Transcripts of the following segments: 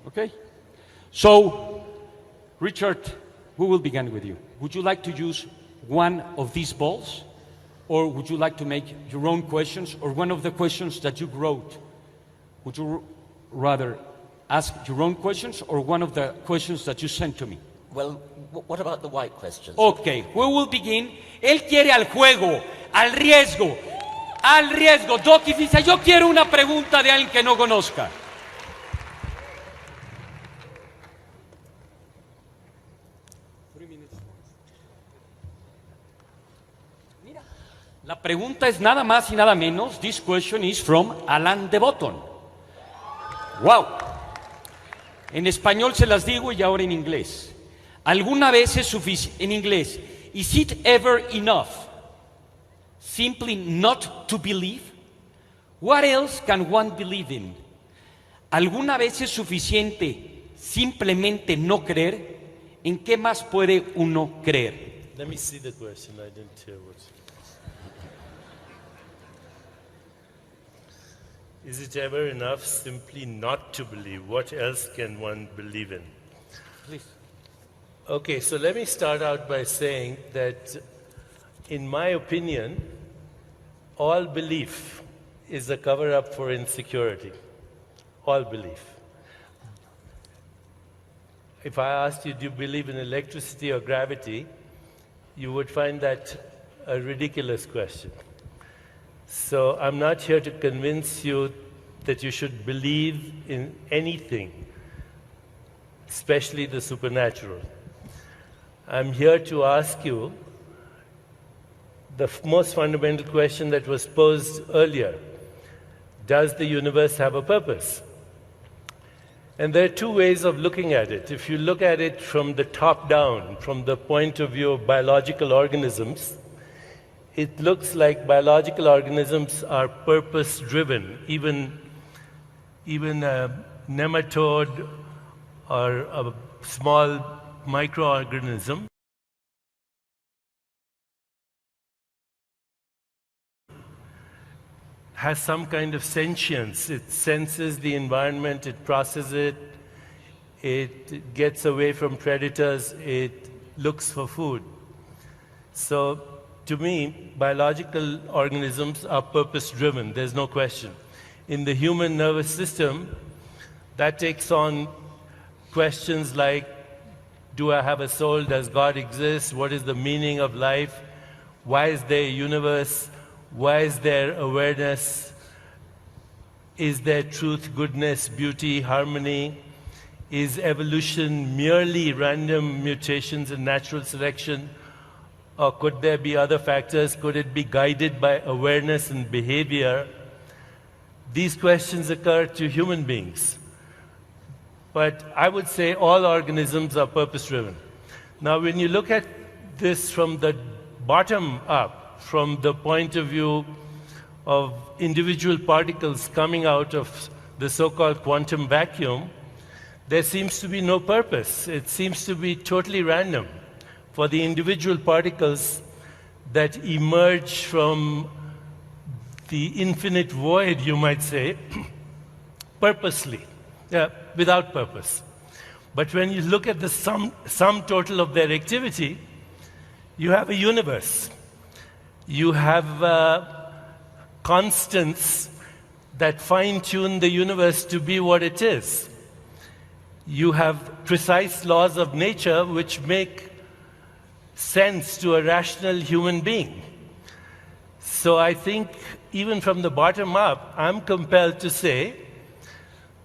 Okay? So, Richard, we will begin with you. Would you like to use one of these balls? Or would you like to make your own questions, or one of the questions that you wrote? Would you rather ask your own questions, or one of the questions that you sent to me? Well, what about the white questions? Okay, we will begin. Él quiere al juego, al riesgo, al riesgo. Doki dice, yo quiero una pregunta de alguien que no conozca. La pregunta es nada más y nada menos. This question is from Alan de Botton. Wow. En español se las digo y ahora en inglés. ¿Alguna vez es suficiente? En inglés. Is it ever enough simply not to believe? What else can one believe in? ¿Alguna vez es suficiente simplemente no creer? ¿En qué más puede uno creer? Let me see the question. I didn't hear what. Is it ever enough simply not to believe? What else can one believe in? Please. Okay, so let me start out by saying that, in my opinion, all belief is a cover-up for insecurity. All belief. If I asked you, do you believe in electricity or gravity, you would find that a ridiculous question. So I'm not here to convince you that you should believe in anything, especially the supernatural. I'm here to ask you the most fundamental question that was posed earlier. Does the universe have a purpose? And there are two ways of looking at it. If you look at it from the top down, from the point of view of biological organisms, it looks like biological organisms are purpose-driven. Even a nematode or a small microorganism has some kind of sentience. It senses the environment, it processes it, it gets away from predators, it looks for food. So, to me, biological organisms are purpose-driven, there's no question. In the human nervous system, that takes on questions like, do I have a soul? Does God exist? What is the meaning of life? Why is there a universe? Why is there awareness? Is there truth, goodness, beauty, harmony? Is evolution merely random mutations and natural selection? Or could there be other factors? Could it be guided by awareness and behavior? These questions occur to human beings. But I would say all organisms are purpose-driven. Now, when you look at this from the bottom up, from the point of view of individual particles coming out of the so-called quantum vacuum, there seems to be no purpose. It seems to be totally random for the individual particles that emerge from the infinite void, you might say, purposely, without purpose. But when you look at the sum total of their activity, you have a universe. You have constants that fine-tune the universe to be what it is. You have precise laws of nature which make sense to a rational human being. So I think even from the bottom up, I'm compelled to say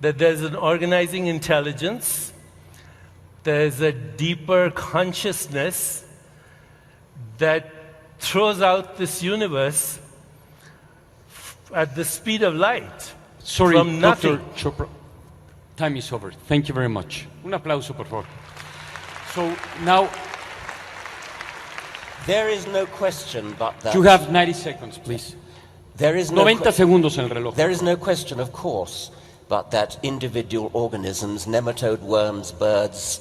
that there's an organizing intelligence, there's a deeper consciousness that throws out this universe at the speed of light. Sorry, from nothing. Dr. Chopra. Time is over. Thank you very much. Un aplauso, por favor. So now, There is no question but that... you have 90 seconds, please. There is no 90 segundos en el reloj. There is no question, of course, but that individual organisms, nematode worms, birds,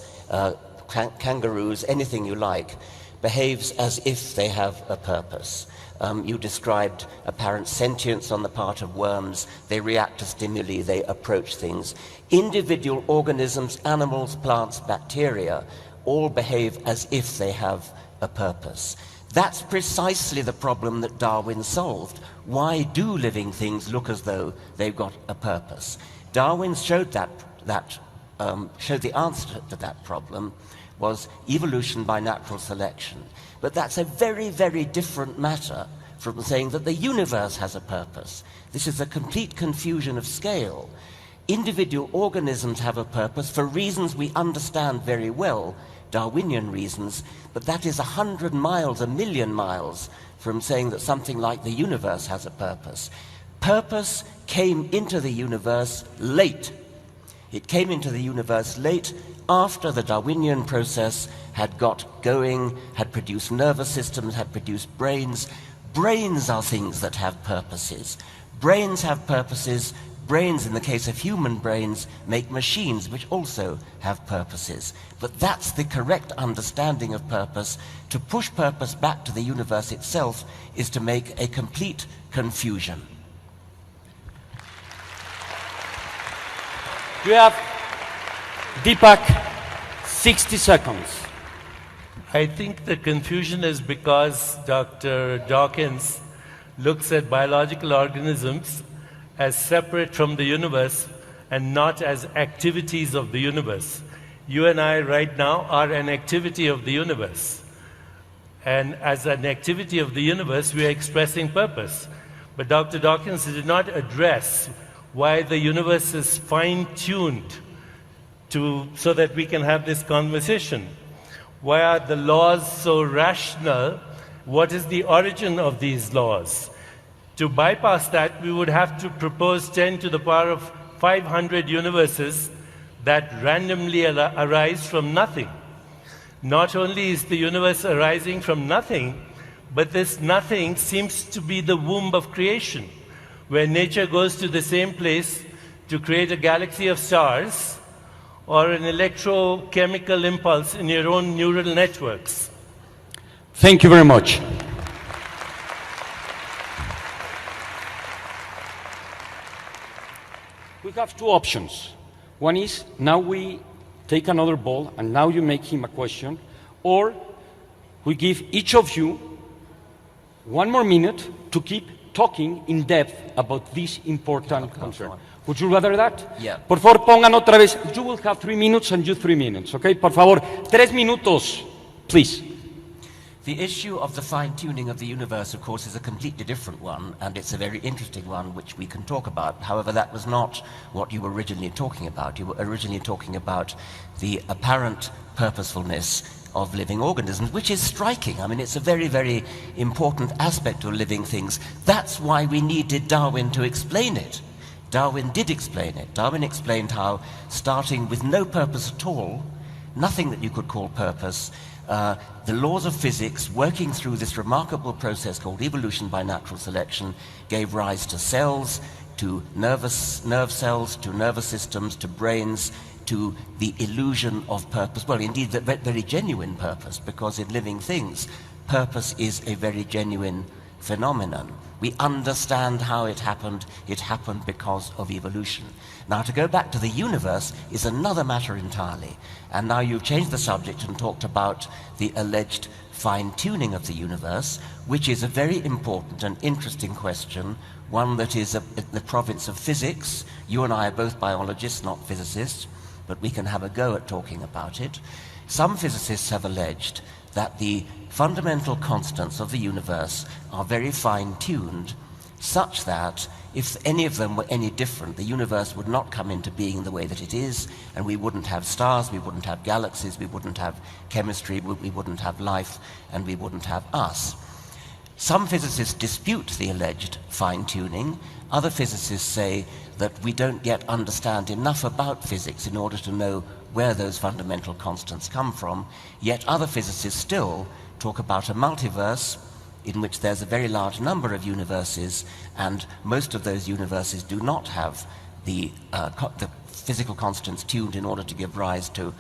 kangaroos, anything you like, behaves as if they have a purpose. You described apparent sentience on the part of worms. They react to stimuli, they approach things. Individual organisms, animals, plants, bacteria, all behave as if they have a purpose. That's precisely the problem that Darwin solved. Why do living things look as though they've got a purpose? Darwin showed showed the answer to that problem was evolution by natural selection. But that's a very, very different matter from saying that the universe has a purpose. This is a complete confusion of scale. Individual organisms have a purpose for reasons we understand very well, Darwinian reasons, but that is 100 miles, 1,000,000 miles from saying that something like the universe has a purpose. Purpose came into the universe late. It came into the universe late after the Darwinian process had got going, had produced nervous systems, had produced brains. Brains are things that have purposes. Brains have purposes. Brains, in the case of human brains, make machines which also have purposes. But that's the correct understanding of purpose. To push purpose back to the universe itself is to make a complete confusion. You have, Deepak, 60 seconds. I think the confusion is because Dr. Dawkins looks at biological organisms as separate from the universe and not as activities of the universe. You and I right now are an activity of the universe. And as an activity of the universe, we are expressing purpose. But Dr. Dawkins did not address why the universe is fine-tuned so that we can have this conversation. Why are the laws so rational? What is the origin of these laws? To bypass that, we would have to propose 10 to the power of 500 universes that randomly arise from nothing. Not only is the universe arising from nothing, but this nothing seems to be the womb of creation, where nature goes to the same place to create a galaxy of stars or an electrochemical impulse in your own neural networks. Thank you very much. We have two options. One is, now we take another ball and now you make him a question, or we give each of you 1 more minute to keep talking in depth about this important concern. Would you rather that? Yeah. Por favor, pongan otra vez. You will have 3 minutes and you 3 minutes, okay? Por favor, 3 minutos, please. The issue of the fine-tuning of the universe, of course, is a completely different one, and it's a very interesting one which we can talk about. However, that was not what you were originally talking about. You were originally talking about the apparent purposefulness of living organisms, which is striking. I mean, it's a very, very important aspect of living things. That's why we needed Darwin to explain it. Darwin did explain it. Darwin explained how, starting with no purpose at all, nothing that you could call purpose, the laws of physics, working through this remarkable process called evolution by natural selection, gave rise to cells, to nerve cells, to nervous systems, to brains, to the illusion of purpose. Well, indeed, the very genuine purpose, because in living things, purpose is a very genuine phenomenon. We understand how it happened because of evolution. Now, to go back to the universe is another matter entirely. And now you've changed the subject and talked about the alleged fine-tuning of the universe, which is a very important and interesting question, one that is the province of physics. You and I are both biologists, not physicists, but we can have a go at talking about it. Some physicists have alleged that the fundamental constants of the universe are very fine-tuned, such that if any of them were any different, the universe would not come into being the way that it is, and we wouldn't have stars, we wouldn't have galaxies, we wouldn't have chemistry, we wouldn't have life, and we wouldn't have us. Some physicists dispute the alleged fine-tuning. Other physicists say that we don't yet understand enough about physics in order to know where those fundamental constants come from. Yet other physicists still talk about a multiverse in which there's a very large number of universes, and most of those universes do not have the physical constants tuned in order to give rise to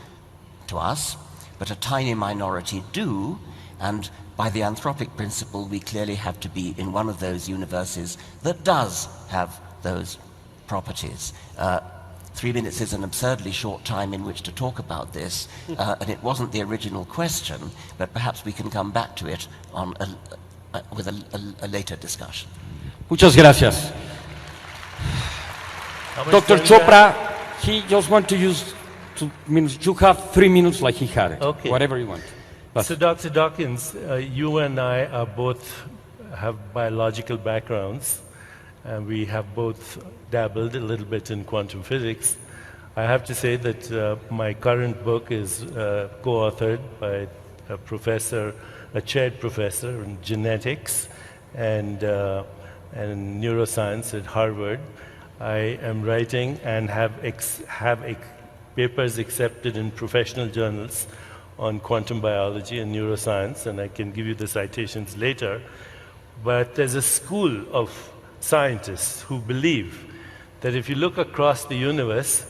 us, but a tiny minority do, And by the anthropic principle, we clearly have to be in one of those universes that does have those properties. 3 minutes is an absurdly short time in which to talk about this, and it wasn't the original question, but perhaps we can come back to it on with a later discussion. Muchas gracias. Dr. Chopra, he just want to use 2 minutes. You have 3 minutes like he had. Okay. Whatever you want. But So Dr. Dockins, you and I are both have biological backgrounds, and we have both dabbled a little bit in quantum physics. I have to say that my current book is co-authored by a chaired professor in genetics and neuroscience at Harvard. I am writing and have papers accepted in professional journals on quantum biology and neuroscience, and I can give you the citations later. But there's a school of scientists who believe that if you look across the universe,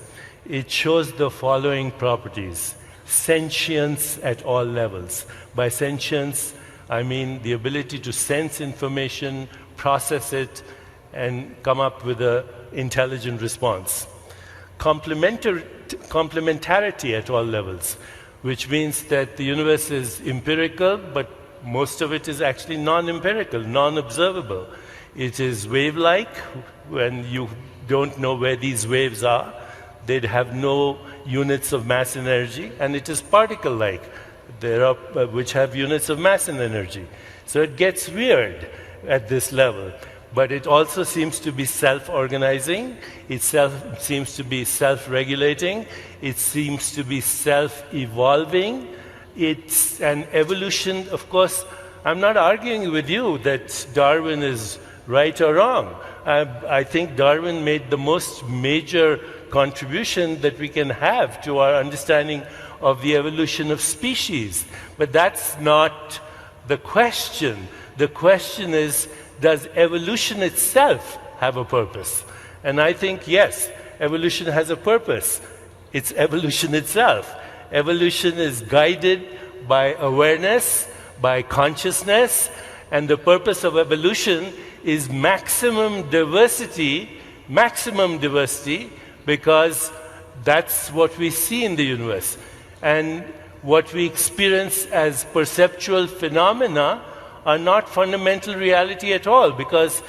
it shows the following properties: sentience at all levels. By sentience, I mean the ability to sense information, process it, and come up with an intelligent response. Complementarity at all levels, which means that the universe is empirical, but most of it is actually non-empirical, non-observable. It is wave-like. When you don't know where these waves are, they'd have no units of mass and energy, and it is particle-like, which have units of mass and energy. So it gets weird at this level. But it also seems to be self-organizing, it seems to be self-regulating, it seems to be self-evolving. It's an evolution. Of course, I'm not arguing with you that Darwin is right or wrong. I think Darwin made the most major contribution that we can have to our understanding of the evolution of species. But that's not the question. The question is, does evolution itself have a purpose? And I think, yes, evolution has a purpose. It's evolution itself. Evolution is guided by awareness, by consciousness, and the purpose of evolution is maximum diversity, because that's what we see in the universe. And what we experience as perceptual phenomena are not fundamental reality at all, because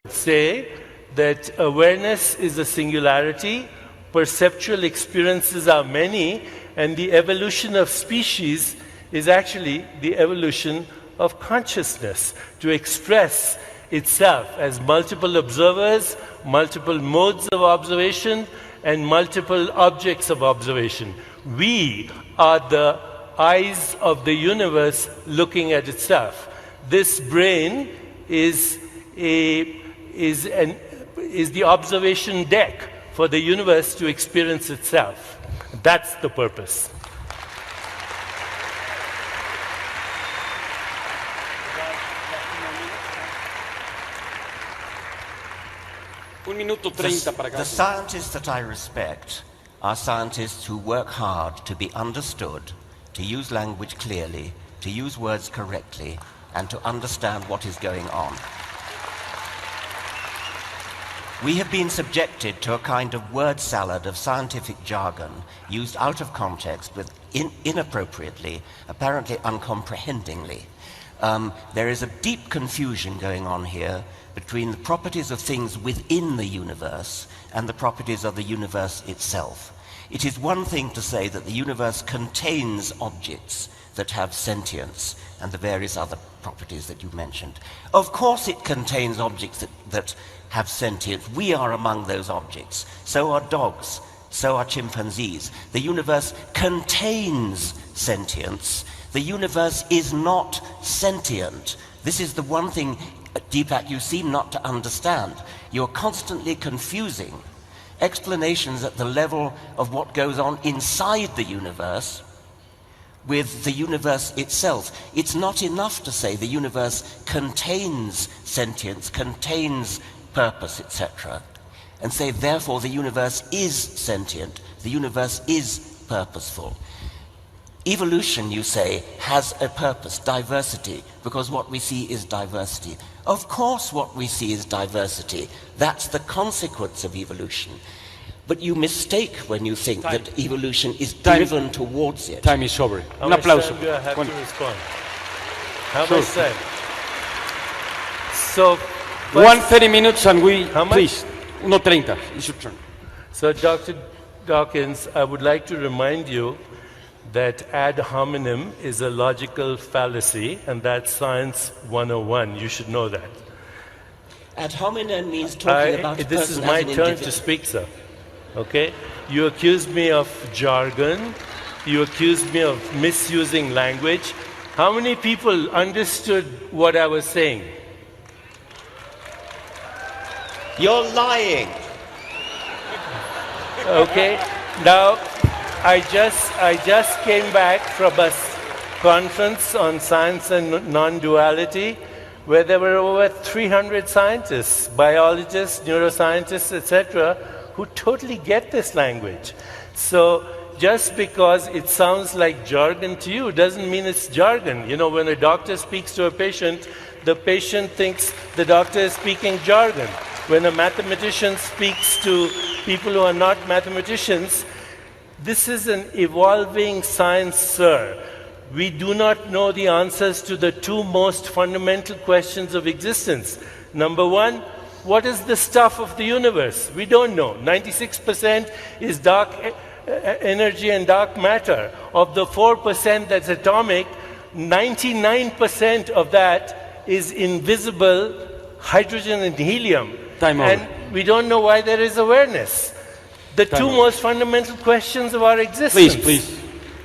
say that awareness is a singularity, perceptual experiences are many, and the evolution of species is actually the evolution of consciousness to express itself as multiple observers, multiple modes of observation, and multiple objects of observation. We are the eyes of the universe looking at itself. This brain is the observation deck for the universe to experience itself. That's the purpose. The scientists that I respect are scientists who work hard to be understood, to use language clearly, to use words correctly, and to understand what is going on. We have been subjected to a kind of word salad of scientific jargon used out of context with inappropriately, apparently uncomprehendingly. There is a deep confusion going on here between the properties of things within the universe and the properties of the universe itself. It is one thing to say that the universe contains objects that have sentience and the various other properties that you mentioned. Of course it contains objects that have sentience. We are among those objects. So are dogs. So are chimpanzees. The universe contains sentience. The universe is not sentient. This is the one thing, Deepak, you seem not to understand. You're constantly confusing explanations at the level of what goes on inside the universe with the universe itself. It's not enough to say the universe contains sentience, contains purpose, etc., and say, therefore, the universe is sentient, the universe is purposeful. Evolution, you say, has a purpose, diversity, because what we see is diversity. Of course what we see is diversity. That's the consequence of evolution. But you mistake when you think that evolution is driven towards it. Time is over. How Un much aplauso. time do I have Bueno. to respond? How Sure. much time? So, 1:30 minutes and we, How much? please, 1:30. It's your turn. So, Dr. Dawkins, I would like to remind you that ad hominem is a logical fallacy, and that's Science 101. You should know that. Ad hominem means talking about a This is person my as an turn individual. to speak, sir. Okay? You accuse me of jargon. You accuse me of misusing language. How many people understood what I was saying? You're lying. Okay? Now, I just came back from a conference on science and non-duality where there were over 300 scientists, biologists, neuroscientists, etc., who totally get this language. So just because it sounds like jargon to you doesn't mean it's jargon. You know, when a doctor speaks to a patient, the patient thinks the doctor is speaking jargon. When a mathematician speaks to people who are not mathematicians, this is an evolving science, sir. We do not know the answers to the two most fundamental questions of existence. Number one, what is the stuff of the universe? We don't know. 96% is dark energy and dark matter. Of the 4% that's atomic, 99% of that is invisible hydrogen and helium. Time over. And we don't know why there is awareness. The Time two over. most fundamental questions of our existence. Please.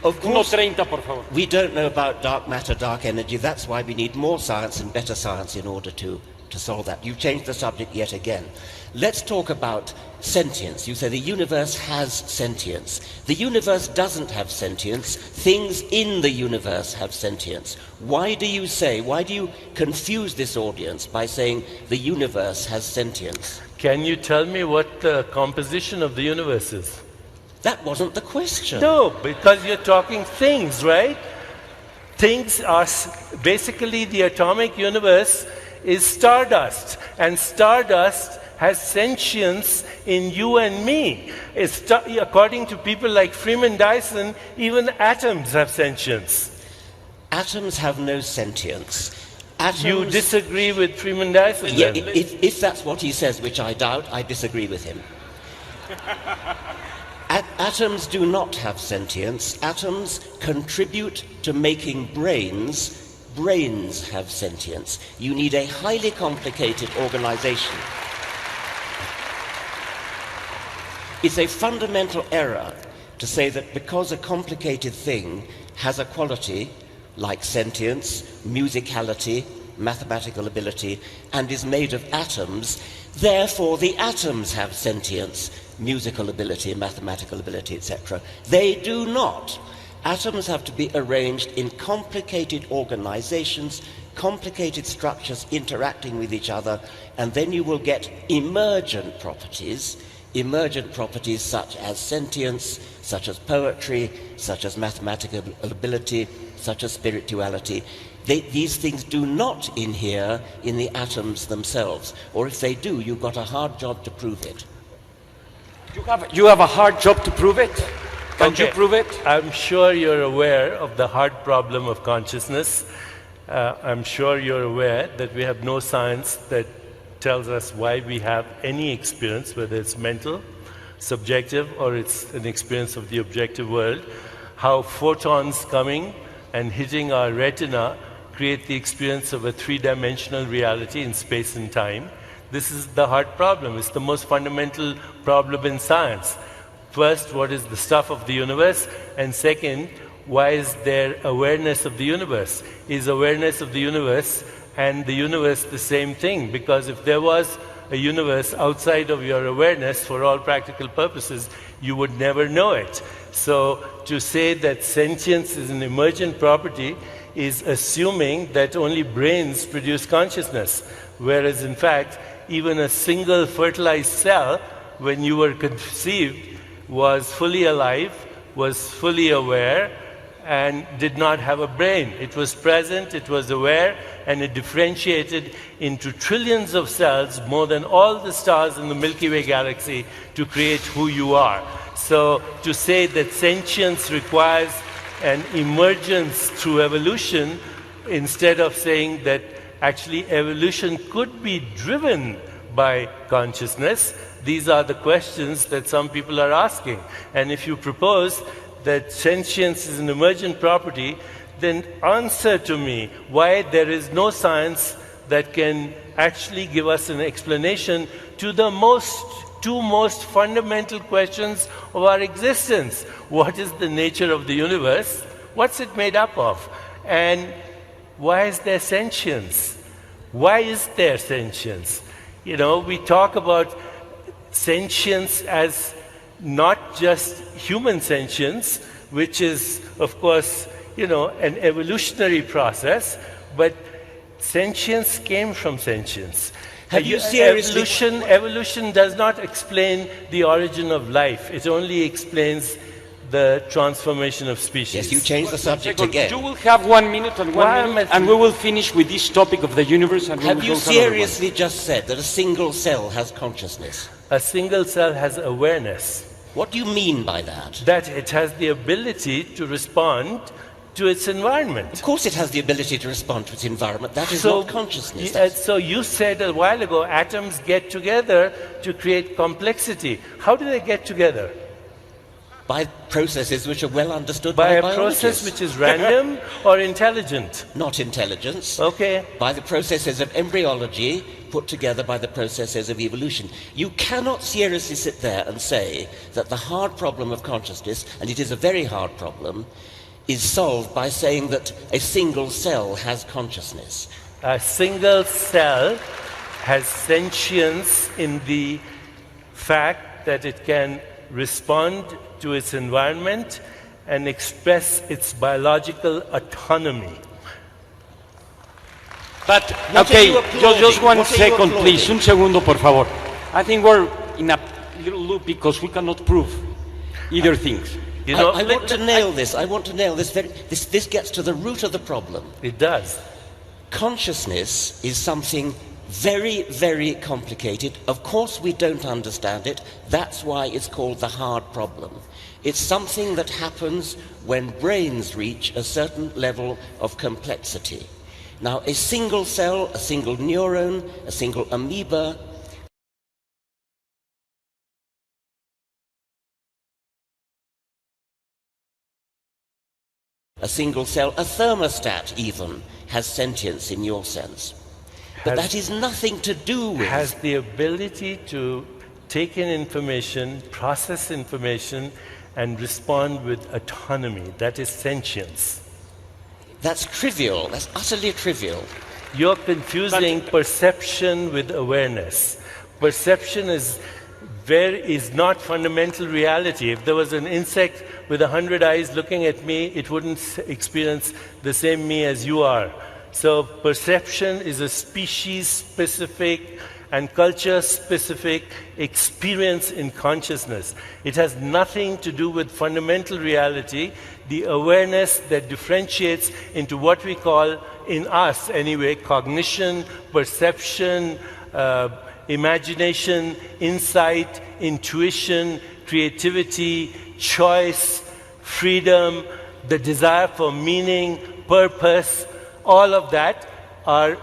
Of course, 1:30, por favor. we don't know about dark matter, dark energy. That's why we need more science and better science in order to solve that. You've changed the subject yet again. Let's talk about sentience. You say the universe has sentience. The universe doesn't have sentience. Things in the universe have sentience. Why do you confuse this audience by saying the universe has sentience? Can you tell me what the composition of the universe is? That wasn't the question. No, because you're talking things, right? Things are basically the atomic universe is stardust, and stardust has sentience in you and me. According to people like Freeman Dyson, even atoms have sentience. Atoms have no sentience. You disagree with Freeman Dyson? Yeah, then? if that's what he says, which I doubt, I disagree with him. Atoms do not have sentience. Atoms contribute to making brains. Brains have sentience. You need a highly complicated organization. It's a fundamental error to say that because a complicated thing has a quality like sentience, musicality, mathematical ability, and is made of atoms, therefore the atoms have sentience, musical ability, mathematical ability, etc. They do not. Atoms have to be arranged in complicated organizations, complicated structures interacting with each other, and then you will get emergent properties such as sentience, such as poetry, such as mathematical ability, such as spirituality. These things do not inhere in the atoms themselves, or if they do, you've got a hard job to prove it. You have a hard job to prove it? Can you prove it? I'm sure you're aware of the hard problem of consciousness. I'm sure you're aware that we have no science that tells us why we have any experience, whether it's mental, subjective, or it's an experience of the objective world. How photons coming and hitting our retina create the experience of a three-dimensional reality in space and time. This is the hard problem. It's the most fundamental problem in science. First, what is the stuff of the universe? And second, why is there awareness of the universe? Is awareness of the universe and the universe the same thing? Because if there was a universe outside of your awareness, for all practical purposes, you would never know it. So to say that sentience is an emergent property is assuming that only brains produce consciousness, whereas in fact, even a single fertilized cell, when you were conceived, was fully alive, was fully aware, and did not have a brain. It was present, it was aware, and it differentiated into trillions of cells, more than all the stars in the Milky Way galaxy, to create who you are. So to say that sentience requires an emergence through evolution, instead of saying that actually evolution could be driven by consciousness, these are the questions that some people are asking. And if you propose that sentience is an emergent property, then answer to me why there is no science that can actually give us an explanation to the two most fundamental questions of our existence. What is the nature of the universe? What's it made up of? And why is there sentience? Why is there sentience? You know, we talk about sentience as not just human sentience, which is, of course, you know, an evolutionary process, but sentience came from sentience. Have you seriously... Evolution does not explain the origin of life. It only explains the transformation of species. Yes, you changed the subject again. You will have 1 minute and 1 minute, and we will finish with this topic of the universe. And have you seriously just said that a single cell has consciousness? A single cell has awareness. What do you mean by that? That it has the ability to respond to its environment. Of course it has the ability to respond to its environment. That is not consciousness. So you said a while ago, atoms get together to create complexity. How do they get together? By processes which are well understood by biologists. By a process which is random or intelligent? Not intelligence. Okay. By the processes of embryology put together by the processes of evolution. You cannot seriously sit there and say that the hard problem of consciousness, and it is a very hard problem, is solved by saying that a single cell has consciousness. A single cell has sentience in the fact that it can respond to its environment and express its biological autonomy. But, okay, just 1 second, please. Un segundo, por favor. I think we're in a little loop because we cannot prove either things. You know, I want to nail this. I want to nail this. This gets to the root of the problem. It does. Consciousness is something very, very complicated. Of course we don't understand it. That's why it's called the hard problem. It's something that happens when brains reach a certain level of complexity. Now, a single cell, a single neuron, a single amoeba, a single cell, a thermostat even, has sentience in your sense. But that is nothing to do with... Has the ability to take in information, process information, and respond with autonomy. That is sentience. That's trivial. That's utterly trivial. You're confusing perception with awareness. Perception is not fundamental reality. If there was an insect with 100 eyes looking at me, it wouldn't experience the same me as you are. So perception is a species-specific and culture-specific experience in consciousness. It has nothing to do with fundamental reality, the awareness that differentiates into what we call, in us anyway, cognition, perception, imagination, insight, intuition, creativity, choice, freedom, the desire for meaning, purpose. All of that are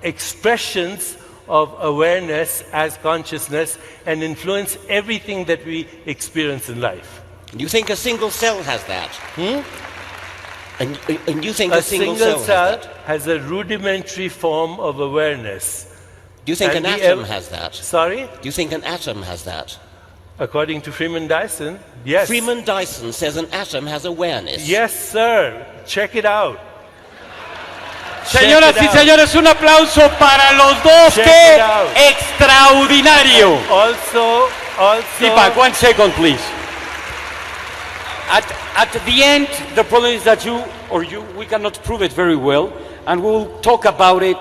expressions of awareness as consciousness and influence everything that we experience in life. You think a single cell has that? And you think a single cell has that? Has a rudimentary form of awareness. Do you think an atom has that? Sorry? Do you think an atom has that? According to Freeman Dyson, yes. Freeman Dyson says an atom has awareness. Yes, sir. Check it out. Señoras y señores, un aplauso para los dos. ¡Qué extraordinario! Also, Deepak, 1 second, please. At the end, the problem is that we cannot prove it very well, and we'll talk about it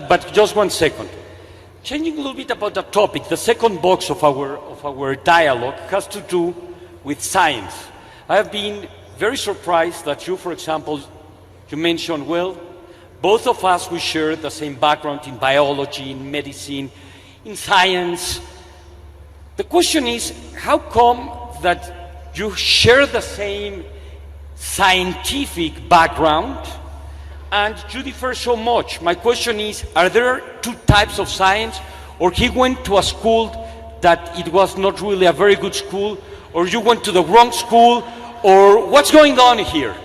but just 1 second. Changing a little bit about the topic, the second box of our dialogue has to do with science. I have been very surprised that you, for example, you mentioned, well, both of us, we share the same background in biology, in medicine, in science. The question is, how come that you share the same scientific background and you differ so much? My question is, are there two types of science, or he went to a school that it was not really a very good school, or you went to the wrong school, or what's going on here?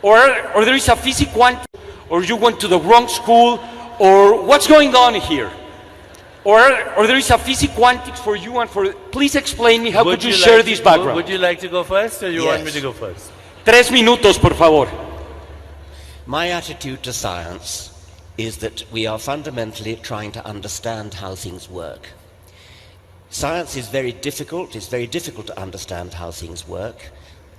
Or there is a physics quantum, or you went to the wrong school, or what's going on here? Or there is a physics quantum for you and for... Please explain me, how could you share this background? Would you like to go first, or you want me to go first? 3 minutos, por favor. My attitude to science is that we are fundamentally trying to understand how things work. Science is very difficult. It's very difficult to understand how things work.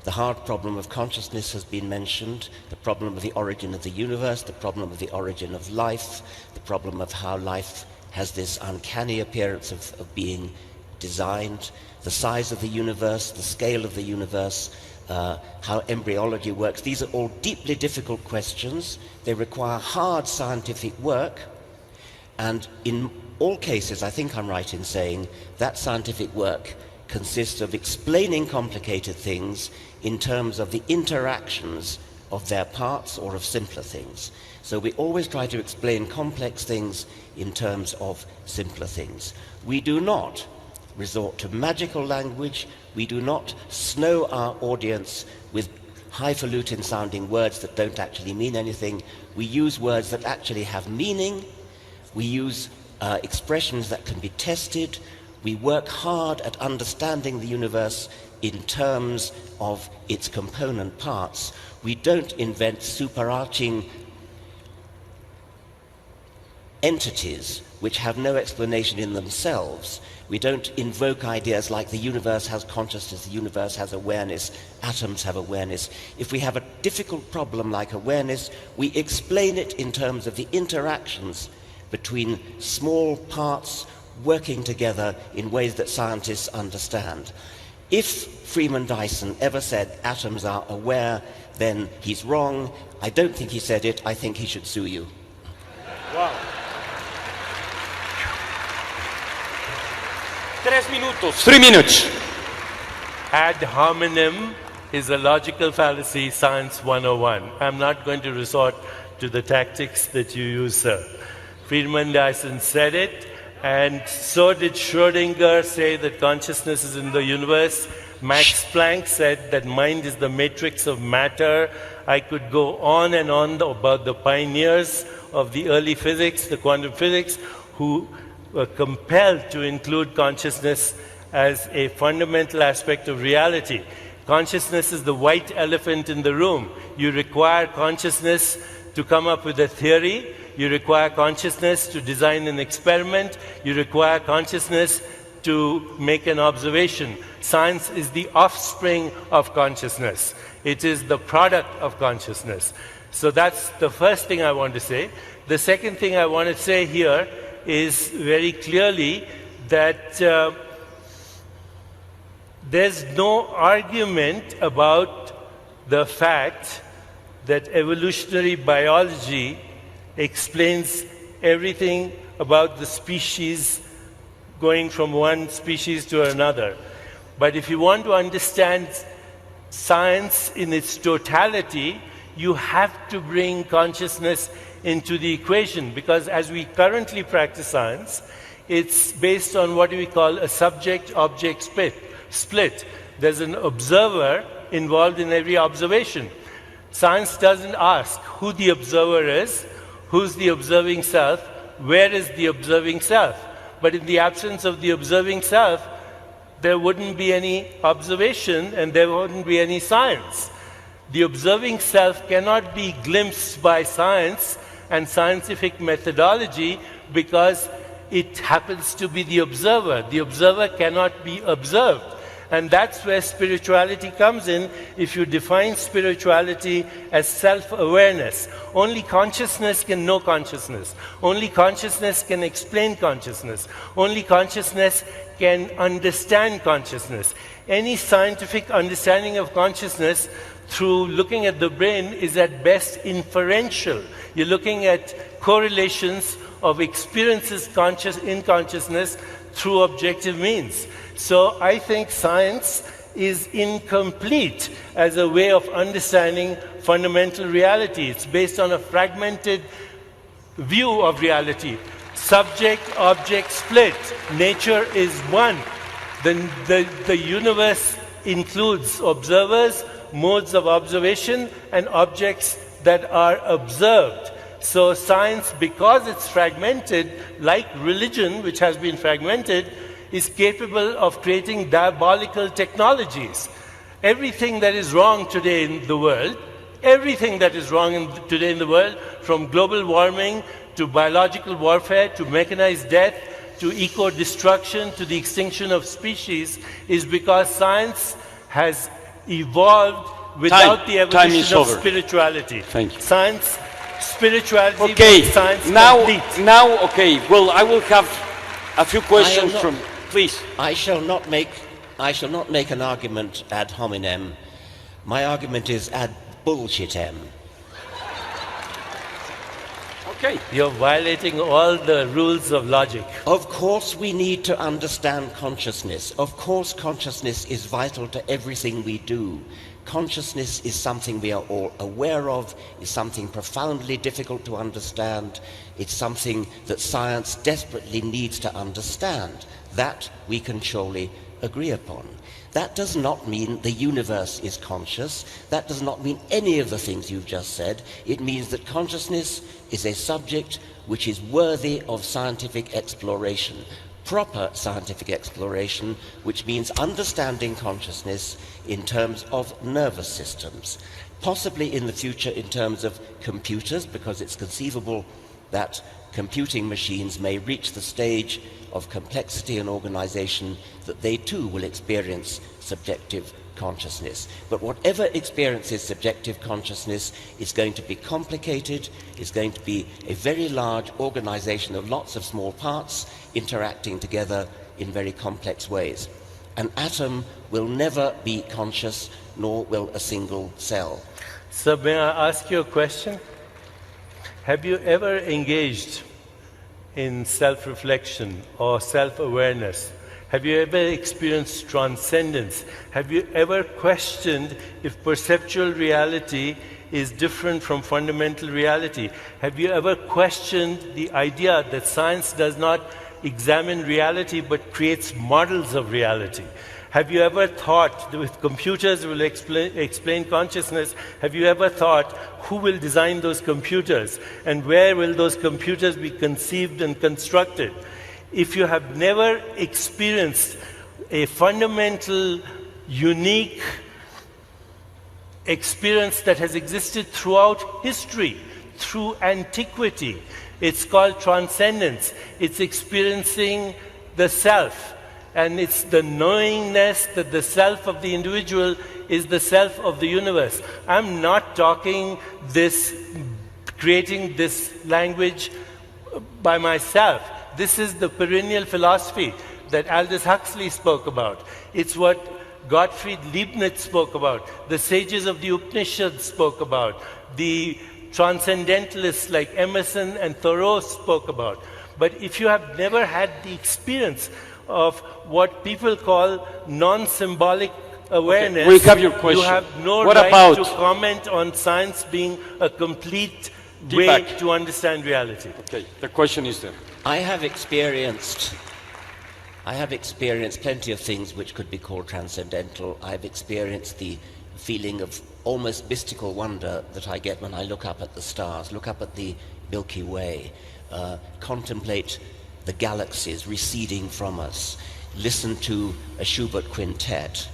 The hard problem of consciousness has been mentioned, the problem of the origin of the universe, the problem of the origin of life, the problem of how life has this uncanny appearance of being designed, the size of the universe, the scale of the universe, how embryology works. These are all deeply difficult questions. They require hard scientific work, and in all cases, I think I'm right in saying that scientific work consists of explaining complicated things in terms of the interactions of their parts or of simpler things. So we always try to explain complex things in terms of simpler things. We do not resort to magical language. We do not snow our audience with highfalutin sounding words that don't actually mean anything. We use words that actually have meaning. We use expressions that can be tested. We work hard at understanding the universe in terms of its component parts. We don't invent superarching entities which have no explanation in themselves. We don't invoke ideas like the universe has consciousness, the universe has awareness, atoms have awareness. If we have a difficult problem like awareness, we explain it in terms of the interactions between small parts working together in ways that scientists understand. If Freeman Dyson ever said atoms are aware, then he's wrong. I don't think he said it. I think he should sue you. Wow. 3 minutos. 3 minutes. Ad hominem is a logical fallacy, science 101. I'm not going to resort to the tactics that you use, sir. Friedman Dyson said it, and so did Schrödinger say that consciousness is in the universe. Max Planck said that mind is the matrix of matter. I could go on and on about the pioneers of the early physics, the quantum physics, who were compelled to include consciousness as a fundamental aspect of reality. Consciousness is the white elephant in the room. You require consciousness to come up with a theory. You require consciousness to design an experiment. You require consciousness to make an observation. Science is the offspring of consciousness. It is the product of consciousness. So that's the first thing I want to say. The second thing I want to say here is very clearly that there's no argument about the fact that evolutionary biology explains everything about the species going from one species to another. But if you want to understand science in its totality, you have to bring consciousness into the equation, because as we currently practice science, it's based on what we call a subject-object split. There's an observer involved in every observation. Science doesn't ask who the observer is, who's the observing self, where is the observing self. But in the absence of the observing self, there wouldn't be any observation and there wouldn't be any science. The observing self cannot be glimpsed by science and scientific methodology because it happens to be the observer. The observer cannot be observed. And that's where spirituality comes in. If you define spirituality as self-awareness, only consciousness can know consciousness. Only consciousness can explain consciousness. Only consciousness can understand consciousness. Any scientific understanding of consciousness through looking at the brain is at best inferential. You're looking at correlations of experiences in consciousness through objective means. So I think science is incomplete as a way of understanding fundamental reality. It's based on a fragmented view of reality. Subject-object split. Nature is one. The universe includes observers, modes of observation, and objects that are observed. So science, because it's fragmented, like religion, which has been fragmented, is capable of creating diabolical technologies. Everything that is wrong today in the world, today in the world, from global warming to biological warfare to mechanized death to eco-destruction to the extinction of species, is because science has evolved without the evolution of spirituality. Thank you. Spirituality okay. makes science complete. Now, okay. Well, I will have a few questions from. Please. I shall not make an argument ad hominem. My argument is ad bullshitem. Okay. You're violating all the rules of logic. Of course we need to understand consciousness. Of course consciousness is vital to everything we do. Consciousness is something we are all aware of, is something profoundly difficult to understand. It's something that science desperately needs to understand. That we can surely agree upon. That does not mean the universe is conscious. That does not mean any of the things you've just said. It means that consciousness is a subject which is worthy of scientific exploration. Proper scientific exploration, which means understanding consciousness in terms of nervous systems. Possibly in the future in terms of computers, because it's conceivable that computing machines may reach the stage of complexity and organization that they too will experience subjective consciousness. But whatever experiences subjective consciousness is going to be complicated, is going to be a very large organization of lots of small parts interacting together in very complex ways. An atom will never be conscious, nor will a single cell. So may I ask you a question? Have you ever engaged in self-reflection or self-awareness? Have you ever experienced transcendence? Have you ever questioned if perceptual reality is different from fundamental reality? Have you ever questioned the idea that science does not examine reality but creates models of reality? Have you ever thought that with computers will explain consciousness? Have you ever thought who will design those computers and where will those computers be conceived and constructed? If you have never experienced a fundamental, unique experience that has existed throughout history, through antiquity, it's called transcendence. It's experiencing the self. And it's the knowingness that the self of the individual is the self of the universe. I'm not talking this, creating this language by myself. This is the perennial philosophy that Aldous Huxley spoke about. It's what Gottfried Leibniz spoke about. The sages of the Upanishads spoke about. The transcendentalists like Emerson and Thoreau spoke about. But if you have never had the experience of what people call non-symbolic awareness, okay, we have your question. You have no what right about to comment on science being a complete Deepak. way to understand reality. Okay, the question is there. I have experienced plenty of things which could be called transcendental. I've experienced the feeling of almost mystical wonder that I get when I look up at the stars, look up at the Milky Way, contemplate the galaxies receding from us, listen to a Schubert quintet,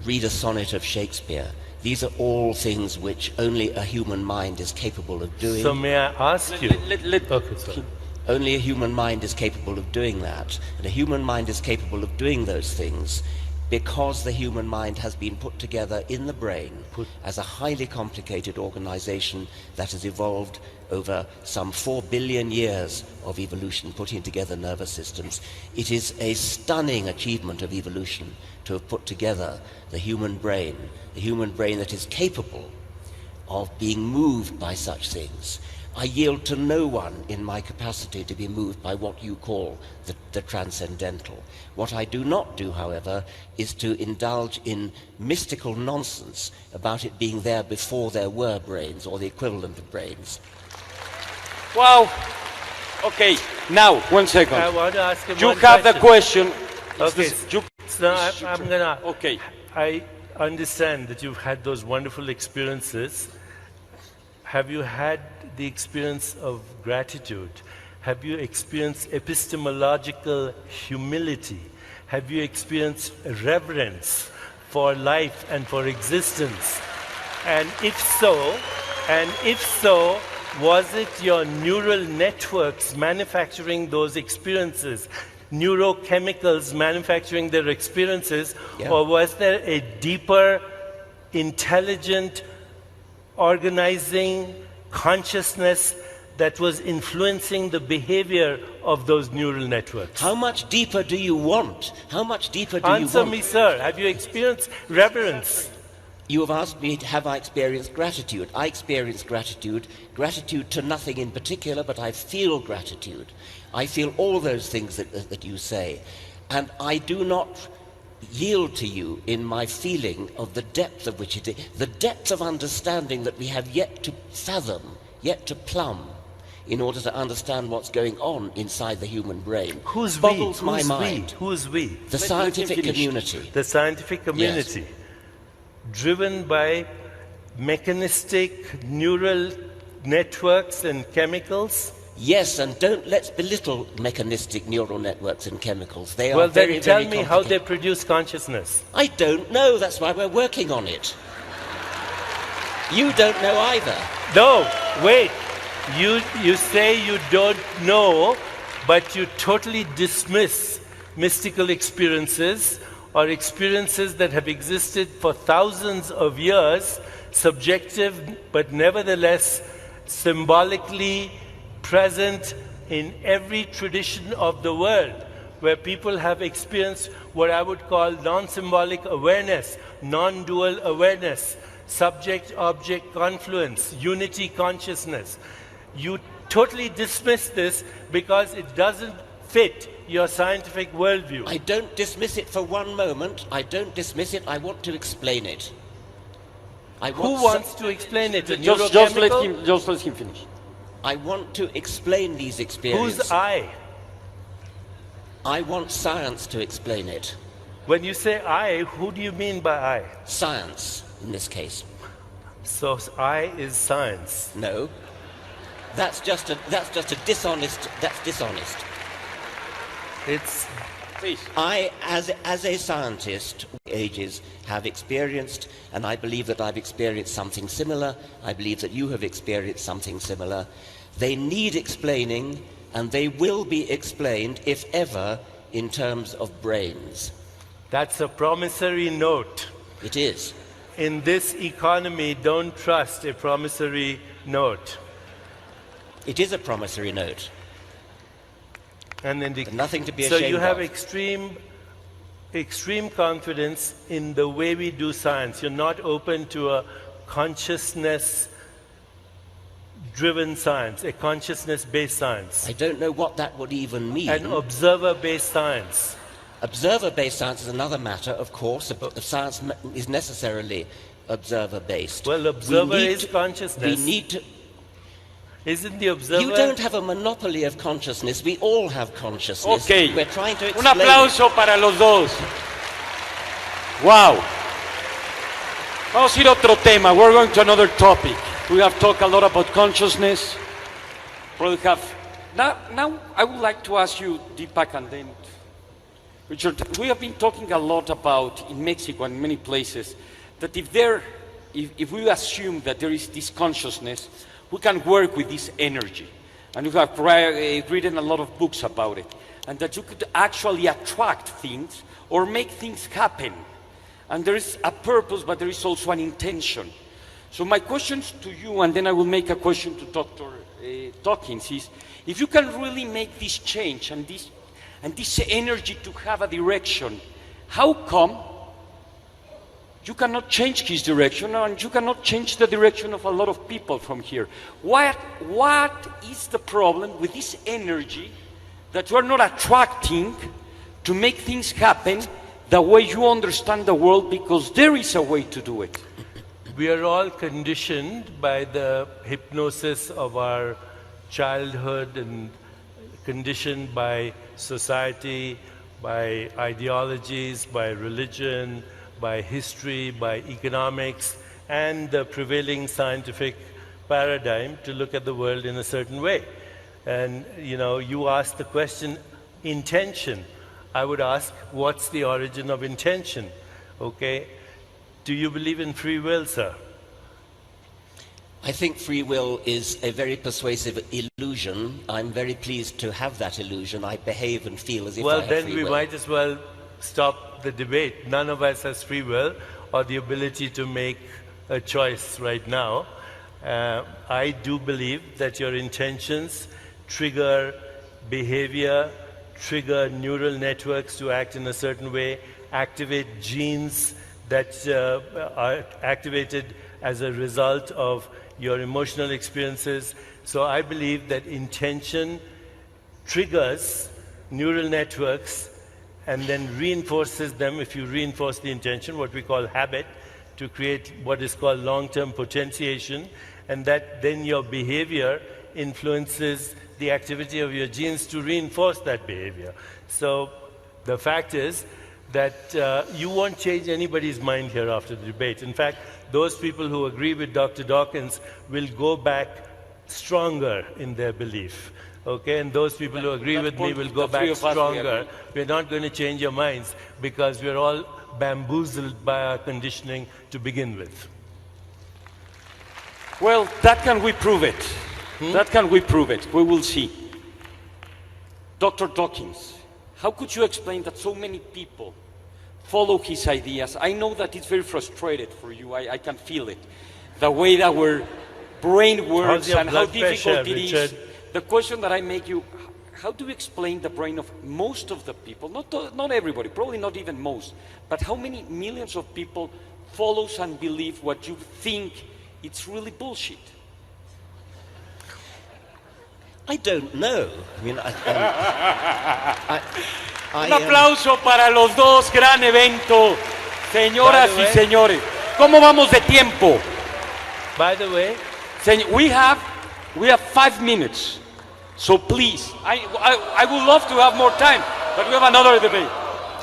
read a sonnet of Shakespeare. These are all things which only a human mind is capable of doing. So may I ask you? Okay, sorry. Only a human mind is capable of doing that. And a human mind is capable of doing those things because the human mind has been put together in the brain as a highly complicated organization that has evolved over some 4 billion years of evolution, putting together nervous systems. It is a stunning achievement of evolution to have put together the human brain that is capable of being moved by such things. I yield to no one in my capacity to be moved by what you call the transcendental. What I do not do, however, is to indulge in mystical nonsense about it being there before there were brains, or the equivalent of brains. Wow. Okay, now, 1 second. I want to ask him You one have question. the question. Okay. So I'm going to... Okay. I understand that you've had those wonderful experiences. Have you had the experience of gratitude? Have you experienced epistemological humility? Have you experienced reverence for life and for existence? And if so, was it your neural networks manufacturing those experiences, neurochemicals manufacturing their experiences, or was there a deeper, intelligent, organizing consciousness that was influencing the behavior of those neural networks? How much deeper do you want? How much deeper do you want? Answer me, sir. Have you experienced reverence? You have asked me, have I experienced gratitude? I experience gratitude to nothing in particular, but I feel gratitude. I feel all those things that you say. And I do not yield to you in my feeling of the depth of which it is, the depth of understanding that we have yet to fathom, yet to plumb, in order to understand what's going on inside the human brain. Who's boggles we? my Who's mind. We? Who's we? The scientific community. The scientific community. Yes. Driven by mechanistic neural networks and chemicals? Yes, and let's belittle mechanistic neural networks and chemicals. They are well, very, then tell very me complicated. how they produce consciousness. I don't know. That's why we're working on it. You don't know either. No, wait. You say you don't know, but you totally dismiss mystical experiences or experiences that have existed for thousands of years, subjective but nevertheless symbolically present in every tradition of the world, where people have experienced what I would call non-symbolic awareness, non-dual awareness, subject-object confluence, unity consciousness. You totally dismiss this because it doesn't fit your scientific worldview. I don't dismiss it for one moment. I don't dismiss it. I want to explain it. Who wants to explain it? Just let him finish. I want to explain these experiences. Who's I? I want science to explain it. When you say I, who do you mean by I? Science, in this case. So I is science. No. That's just a dishonest. That's dishonest. It's. Please. I, as a scientist, ages have experienced, and I believe that I've experienced something similar. I believe that you have experienced something similar. They need explaining, and they will be explained, if ever, in terms of brains. That's a promissory note. It is. In this economy, don't trust a promissory note. It is a promissory note. And then nothing to be ashamed of. So you have extreme confidence in the way we do science. You're not open to a consciousness-driven science, a consciousness-based science. I don't know what that would even mean. An observer-based science. Observer-based science is another matter, of course. Science is necessarily observer-based. Well, observer is consciousness. We need to... Isn't the observer... You don't have a monopoly of consciousness. We all have consciousness. Okay. We're trying to explain. Un aplauso para los dos. Wow. Vamos a ir a otro tema. We're going to another topic. We have talked a lot about consciousness. Now I would like to ask you, Deepak, and then Richard, we have been talking a lot about, in Mexico and many places, that if we assume that there is this consciousness, we can work with this energy. and you have written a lot of books about it, and that you could actually attract things or make things happen. And there is a purpose, but there is also an intention. So my questions to you, and then I will make a question to Dr. Doukins, is if you can really make this change and this energy to have a direction, how come you cannot change his direction and you cannot change the direction of a lot of people from here? What is the problem with this energy that you are not attracting to make things happen the way you understand the world, because there is a way to do it? We are all conditioned by the hypnosis of our childhood and conditioned by society, by ideologies, by religion, by history, by economics, and the prevailing scientific paradigm to look at the world in a certain way. And you asked the question, intention. I would ask, what's the origin of intention? Okay? Do you believe in free will, sir? I think free will is a very persuasive illusion. I'm very pleased to have that illusion. I behave and feel as if I have free will. Well, then we might as well stop the debate. None of us has free will or the ability to make a choice right now. I do believe that your intentions trigger behavior, trigger neural networks to act in a certain way, activate genes that are activated as a result of your emotional experiences. So I believe that intention triggers neural networks and then reinforces them. If you reinforce the intention, what we call habit, to create what is called long-term potentiation, and that then your behavior influences the activity of your genes to reinforce that behavior. So the fact is that you won't change anybody's mind here after the debate. In fact, those people who agree with Dr. Doukins will go back stronger in their belief. Okay, and those people who agree with me will go back stronger. We're not going to change your minds because we're all bamboozled by our conditioning to begin with. Well, that can we prove it? That can we prove it? We will see. Dr. Doukins, how could you explain that so many people follow his ideas? I know that it's very frustrated for you. I can feel it. The way that our brain works and how difficult it is. The question that I make you, how do you explain the brain of most of the people, not everybody, probably not even most, but how many millions of people follows and believe what you think it's really bullshit? I don't know. I mean, Un aplauso para los dos, gran evento. Señoras y señores, ¿cómo vamos de tiempo? By the way, we have 5 minutes. So please, I would love to have more time, but we have another debate.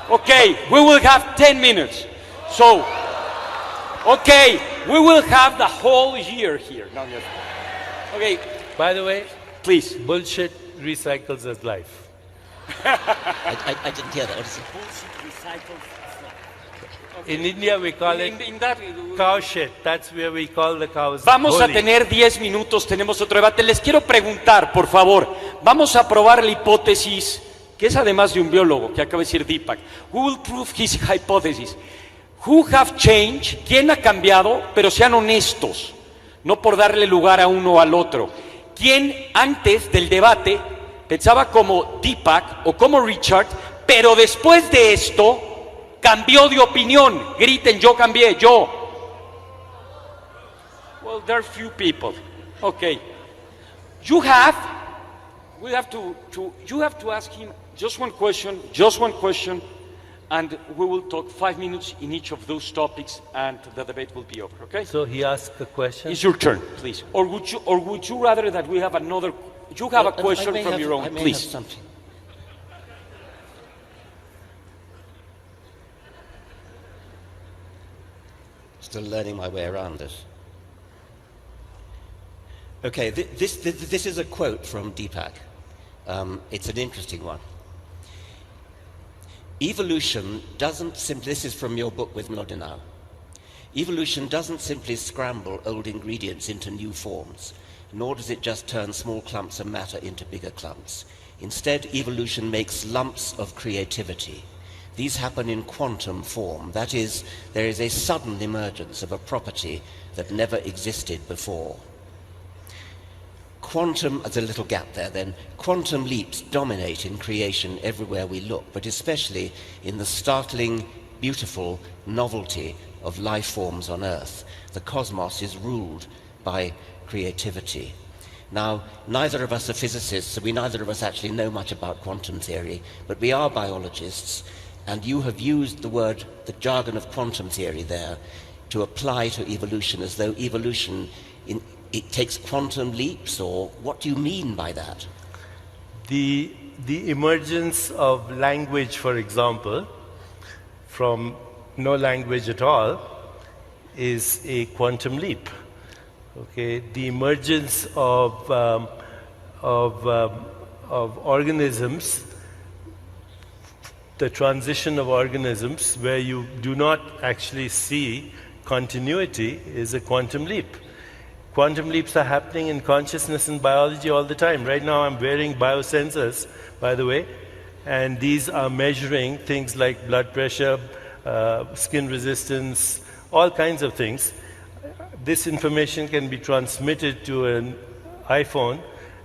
Okay, we will have 10 minutes. So, okay, we will have the whole year here. No, yes. Okay. By the way, please. Bullshit recycles as life. I didn't hear that. What is it? Bullshit recycles as life. Okay. In India we call it cow shit. That's where we call the cows. Vamos holy. A tener 10 minutos, tenemos otro debate. Les quiero preguntar, por favor, vamos a probar la hipótesis, que es además de un biólogo, que acaba de decir Deepak. Who will prove his hypothesis? Who have changed? ¿Quién ha cambiado? Pero sean honestos, no por darle lugar a uno o al otro. ¿Quién antes del debate pensaba como Deepak o como Richard, pero después de esto cambió de opinión? Griten, yo cambié, yo. Well, there are few people. Okay. You have to ask him just one question, and we will talk 5 minutes in each of those topics, and the debate will be over, okay? So he asked the question. It's your turn, please. Or would you rather that we have another? You have a question from your own, please. Have something. Still learning my way around this. Okay, this is a quote from Deepak. It's an interesting one. Evolution doesn't simply, this is from your book with Mlodinow. Evolution doesn't simply scramble old ingredients into new forms. nor does it just turn small clumps of matter into bigger clumps. Instead, evolution makes lumps of creativity. These happen in quantum form. That is, there is a sudden emergence of a property that never existed before. Quantum, there's a little gap there then, quantum leaps dominate in creation everywhere we look, but especially in the startling, beautiful novelty of life forms on Earth. The cosmos is ruled by creativity. Now, neither of us are physicists, so neither of us actually know much about quantum theory, but we are biologists, and you have used the jargon of quantum theory there to apply to evolution as though evolution, it takes quantum leaps, or what do you mean by that? The emergence of language, for example, from no language at all, is a quantum leap. Okay, the emergence of organisms, the transition of organisms where you do not actually see continuity, is a quantum leap. Quantum leaps are happening in consciousness and biology all the time. Right now I'm wearing biosensors, by the way, and these are measuring things like blood pressure, skin resistance, all kinds of things. This information can be transmitted to an iPhone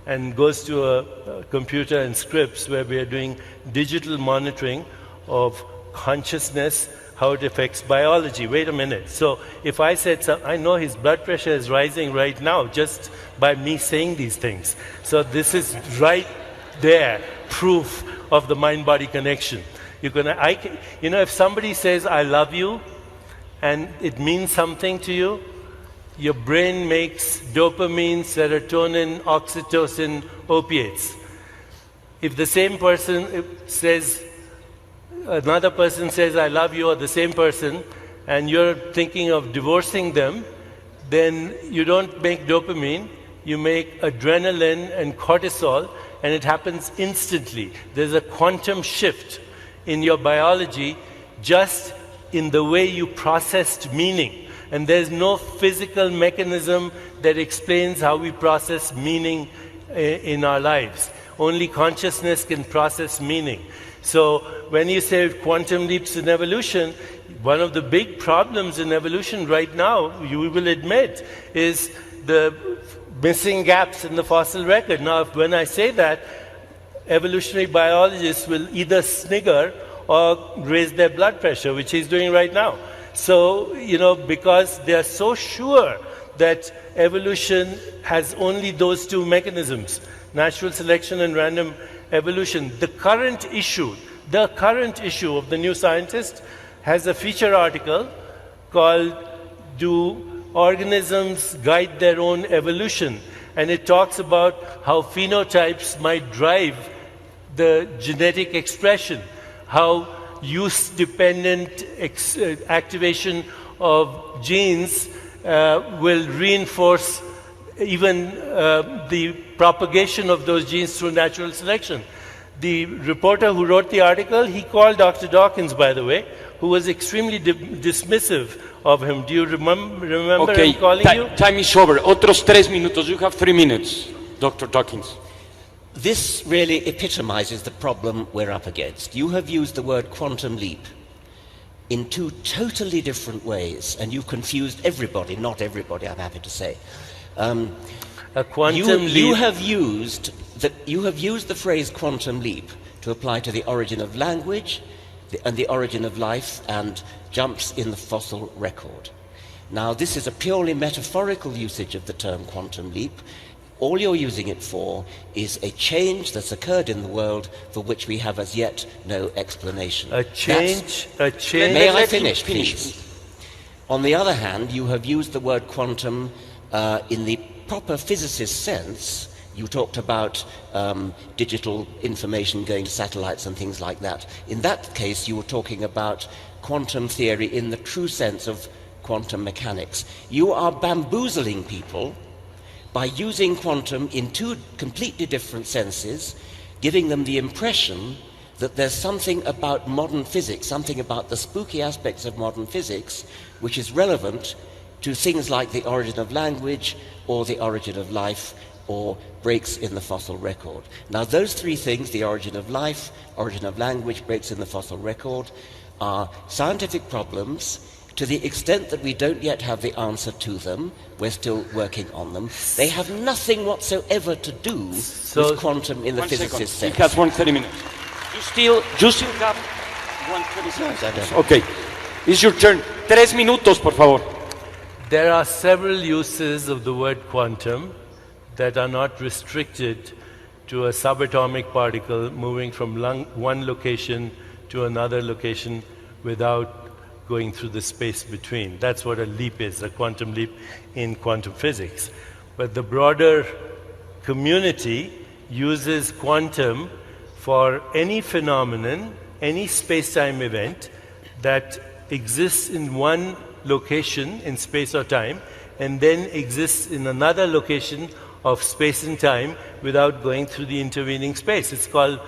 and goes to a computer and scripts where we are doing digital monitoring of consciousness, how it affects biology. Wait a minute. So if I said, I know his blood pressure is rising right now just by me saying these things. So this is right there, proof of the mind-body connection. If somebody says, I love you, and it means something to you, your brain makes dopamine, serotonin, oxytocin, opiates. If the same person says, another person says, I love you, or the same person, and you're thinking of divorcing them, then you don't make dopamine, you make adrenaline and cortisol, and it happens instantly. There's a quantum shift in your biology just in the way you processed meaning. And there's no physical mechanism that explains how we process meaning in our lives. Only consciousness can process meaning. So when you say quantum leaps in evolution, one of the big problems in evolution right now, you will admit, is the missing gaps in the fossil record. Now, when I say that, evolutionary biologists will either snigger or raise their blood pressure, which he's doing right now. So, because they are so sure that evolution has only those two mechanisms, natural selection and random evolution. The current issue of the New Scientist has a feature article called Do Organisms Guide Their Own Evolution? And it talks about how phenotypes might drive the genetic expression, how use-dependent activation of genes will reinforce even the propagation of those genes through natural selection. The reporter who wrote the article, he called Dr. Doukins, by the way, who was extremely dismissive of him. Do you remember him calling you? Time is over. Otros 3 minutos. You have 3 minutes, Dr. Doukins. This really epitomizes the problem we're up against. You have used the word quantum leap in two totally different ways, and you've confused everybody, not everybody, I'm happy to say. A quantum leap. You have used the phrase quantum leap to apply to the origin of language and the origin of life and jumps in the fossil record. Now, this is a purely metaphorical usage of the term quantum leap. All you're using it for is a change that's occurred in the world for which we have as yet no explanation. A change. May I finish, please? On the other hand, you have used the word quantum in the proper physicist sense. You talked about digital information going to satellites and things like that. In that case, you were talking about quantum theory in the true sense of quantum mechanics. You are bamboozling people by using quantum in two completely different senses, giving them the impression that there's something about modern physics, something about the spooky aspects of modern physics, which is relevant to things like the origin of language or the origin of life or breaks in the fossil record. Now those three things, the origin of life, origin of language, breaks in the fossil record, are scientific problems. To the extent that we don't yet have the answer to them, we're still working on them. They have nothing whatsoever to do with quantum in the physicist sense. He has 130 minutes. You still have 130 seconds. Okay. It's your turn. 3 minutos, por favor. There are several uses of the word quantum that are not restricted to a subatomic particle moving from one location to another location without going through the space between. That's what a leap is, a quantum leap in quantum physics. But the broader community uses quantum for any phenomenon, any space-time event that exists in one location in space or time and then exists in another location of space and time without going through the intervening space. It's called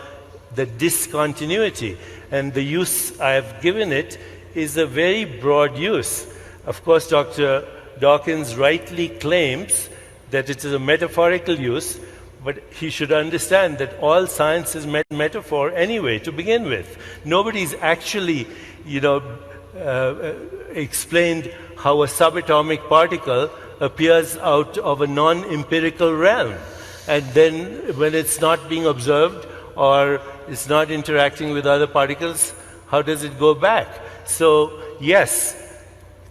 the discontinuity. And the use I have given it is a very broad use. Of course, Dr. Dawkins rightly claims that it is a metaphorical use, but he should understand that all science is metaphor anyway, to begin with. Nobody's actually, explained how a subatomic particle appears out of a non-empirical realm. And then when it's not being observed or it's not interacting with other particles, how does it go back? So yes,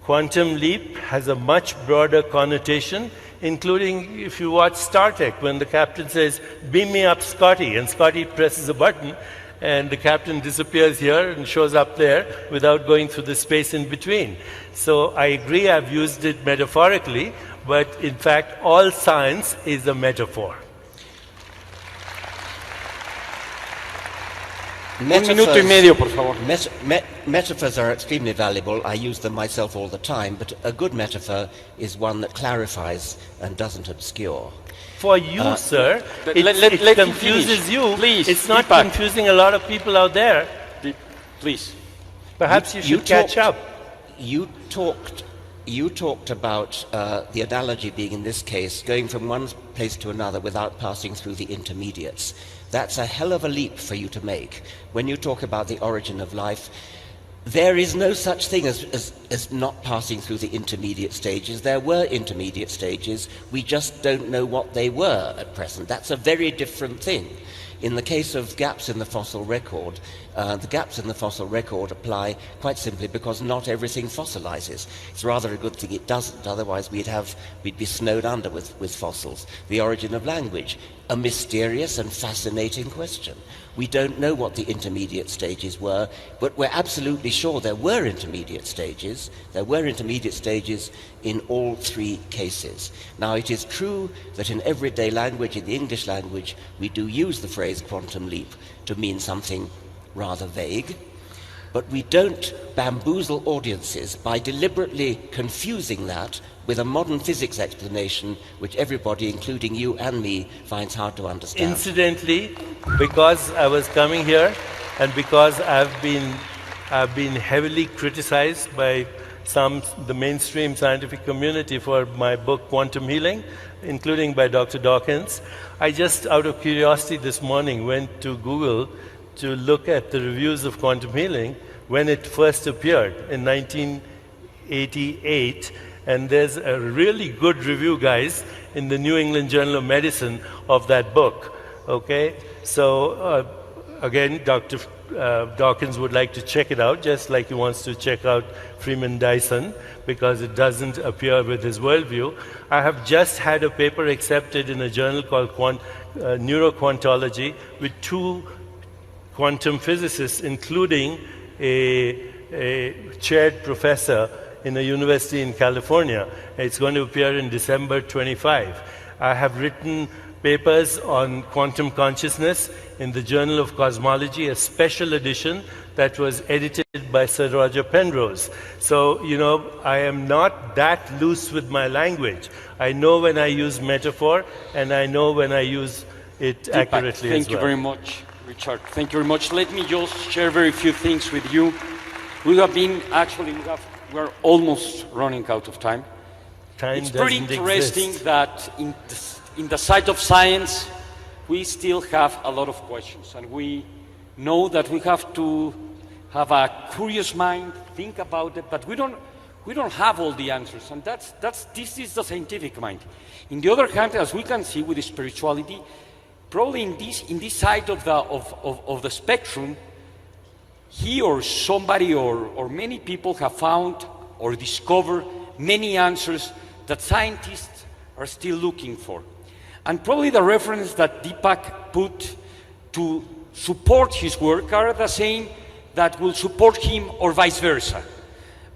quantum leap has a much broader connotation, including if you watch Star Trek, when the captain says, "Beam me up, Scotty," and Scotty presses a button, and the captain disappears here and shows up there without going through the space in between. So I agree, I've used it metaphorically, but in fact, all science is a metaphor. Minuto y medio, por favor. Metaphors are extremely valuable. I use them myself all the time, but a good metaphor is one that clarifies and doesn't obscure. For you, sir, it confuses you. Please, it's not Deepak. confusing a lot of people out there. Please. Perhaps you should catch up. You talked about the analogy being, in this case, going from one place to another without passing through the intermediates. That's a hell of a leap for you to make. When you talk about the origin of life, there is no such thing as not passing through the intermediate stages. There were intermediate stages. We just don't know what they were at present. That's a very different thing. In the case of gaps in the fossil record, the gaps in the fossil record apply quite simply because not everything fossilizes. It's rather a good thing it doesn't, otherwise we'd be snowed under with fossils. The origin of language, a mysterious and fascinating question. We don't know what the intermediate stages were, but we're absolutely sure there were intermediate stages. There were intermediate stages in all three cases. Now, it is true that in everyday language, in the English language, we do use the phrase quantum leap to mean something rather vague, but we don't bamboozle audiences by deliberately confusing that with a modern physics explanation which everybody, including you and me, finds hard to understand. Incidentally, because I was coming here and because I've been heavily criticized by the mainstream scientific community for my book Quantum Healing, including by Dr. Dawkins, I just, out of curiosity this morning, went to Google to look at the reviews of Quantum Healing when it first appeared in 1988. And there's a really good review, guys, in the New England Journal of Medicine of that book. Okay? So, again, Dr. Dawkins would like to check it out, just like he wants to check out Freeman Dyson, because it doesn't appear with his worldview. I have just had a paper accepted in a journal called Neuroquantology with 2 quantum physicists, including a chaired professor in a university in California. It's going to appear in December 25. I have written papers on quantum consciousness in the Journal of Cosmology, a special edition that was edited by Sir Roger Penrose. So, I am not that loose with my language. I know when I use metaphor, and I know when I use it accurately as well. Thank you very much, Richard. Thank you very much. Let me just share very few things with you. We're almost running out of time. Time It's pretty doesn't interesting exist. that in the side of science, we still have a lot of questions, and we know that we have to have a curious mind, think about it, but we don't have all the answers, and this is the scientific mind. In the other hand, as we can see with the spirituality, probably in this side of the spectrum, he or somebody or many people have found or discovered many answers that scientists are still looking for. And probably the reference that Deepak put to support his work are the same that will support him or vice versa.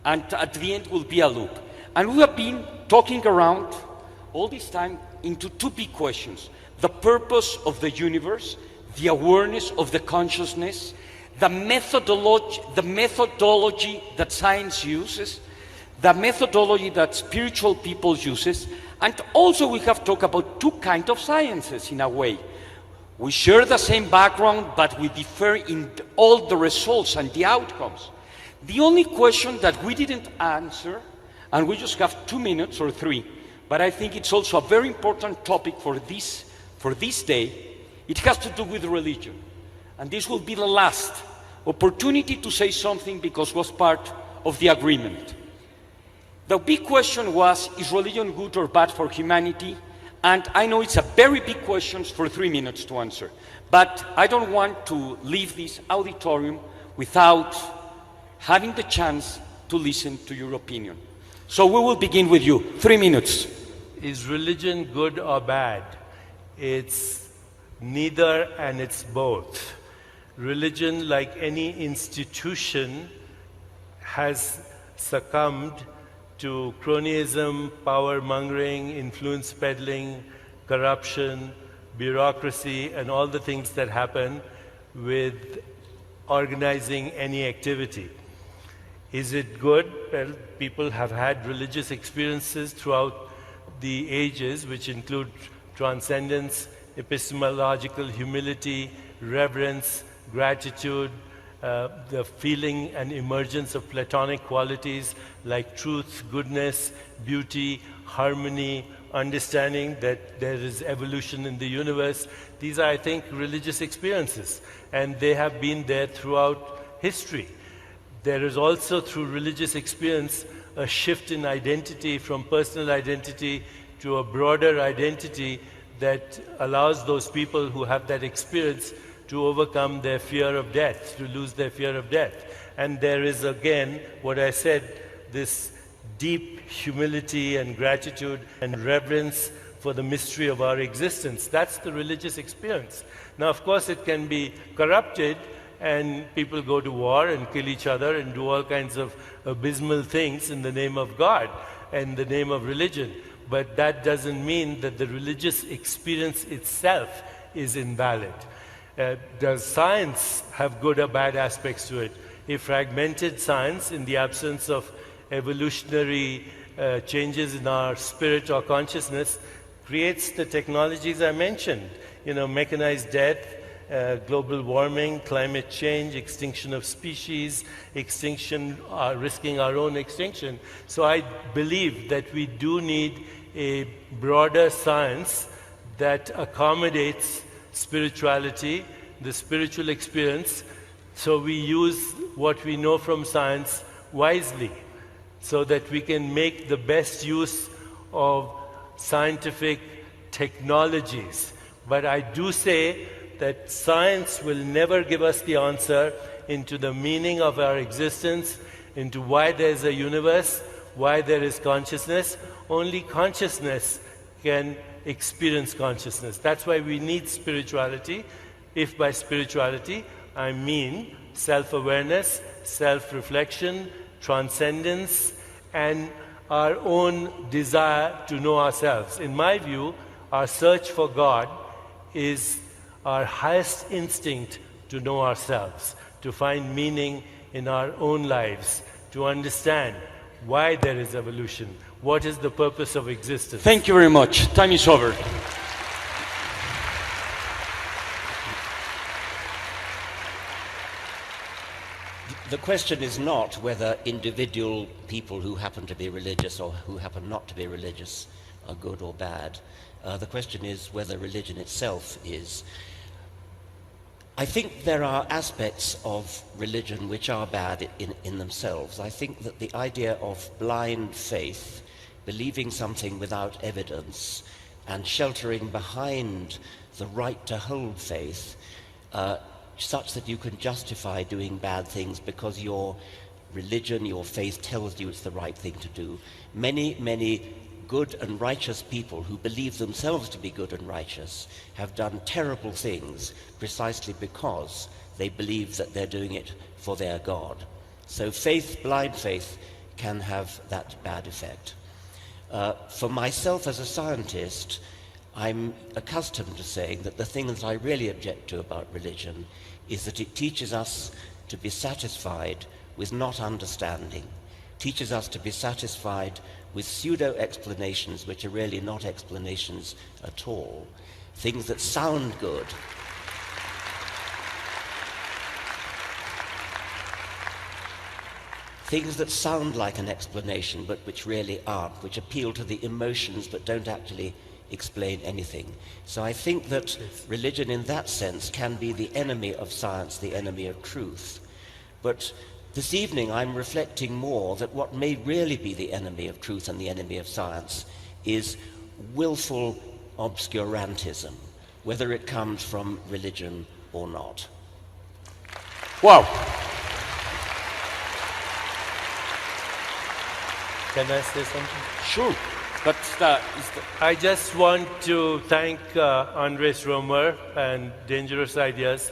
And at the end will be a loop. And we have been talking around all this time into two big questions: the purpose of the universe, the awareness of the consciousness, the methodology that science uses, the methodology that spiritual people uses, and also we have talked about two kinds of sciences in a way. We share the same background, but we differ in all the results and the outcomes. The only question that we didn't answer, and we just have 2 minutes or 3, but I think it's also a very important topic for this day, it has to do with religion. And this will be the last opportunity to say something because it was part of the agreement. The big question was, is religion good or bad for humanity? And I know it's a very big question for 3 minutes to answer, but I don't want to leave this auditorium without having the chance to listen to your opinion. So we will begin with you. 3 minutes. Is religion good or bad? It's neither and it's both. Religion, like any institution, has succumbed to cronyism, power-mongering, influence peddling, corruption, bureaucracy, and all the things that happen with organizing any activity. Is it good? Well, people have had religious experiences throughout the ages, which include transcendence, epistemological humility, reverence, gratitude, the feeling and emergence of Platonic qualities like truth, goodness, beauty, harmony, understanding that there is evolution in the universe. These are, I think, religious experiences, and they have been there throughout history. There is also, through religious experience, a shift in identity from personal identity to a broader identity that allows those people who have that experience to overcome their fear of death, to lose their fear of death. And there is, again, what I said, this deep humility and gratitude and reverence for the mystery of our existence. That's the religious experience. Now, of course, it can be corrupted, and people go to war and kill each other and do all kinds of abysmal things in the name of God and the name of religion. But that doesn't mean that the religious experience itself is invalid. Does science have good or bad aspects to it? A fragmented science, in the absence of evolutionary changes in our spirit or consciousness, creates the technologies I mentioned. You know, mechanized death, global warming, climate change, extinction of species, risking our own extinction. So I believe that we do need a broader science that accommodates spirituality, the spiritual experience, so we use what we know from science wisely, so that we can make the best use of scientific technologies. But I do say that science will never give us the answer into the meaning of our existence, into why there is a universe, why there is consciousness. Only consciousness can experience consciousness. That's why we need spirituality. If by spirituality I mean self-awareness, self-reflection, transcendence, and our own desire to know ourselves. In my view, our search for God is our highest instinct to know ourselves, to find meaning in our own lives, to understand why there is evolution, what is the purpose of existence. Thank you very much. Time is over. The question is not whether individual people who happen to be religious or who happen not to be religious are good or bad. The question is whether religion itself is. I think there are aspects of religion which are bad in themselves. I think that the idea of blind faith, believing something without evidence, and sheltering behind the right to hold faith, such that you can justify doing bad things because your religion, your faith tells you it's the right thing to do. Many good and righteous people who believe themselves to be good and righteous have done terrible things precisely because they believe that they're doing it for their God. So faith, blind faith, can have that bad effect. For myself as a scientist, I'm accustomed to saying that the thing that I really object to about religion is that it teaches us to be satisfied with not understanding, teaches us to be satisfied with pseudo-explanations which are really not explanations at all, things that sound good. Things that sound like an explanation but which really aren't, which appeal to the emotions but don't actually explain anything. So I think that religion in that sense can be the enemy of science, the enemy of truth. But this evening I'm reflecting more that what may really be the enemy of truth and the enemy of science is willful obscurantism, whether it comes from religion or not. Wow. Can I say something? Sure. I just want to thank Andres Romer and Dangerous Ideas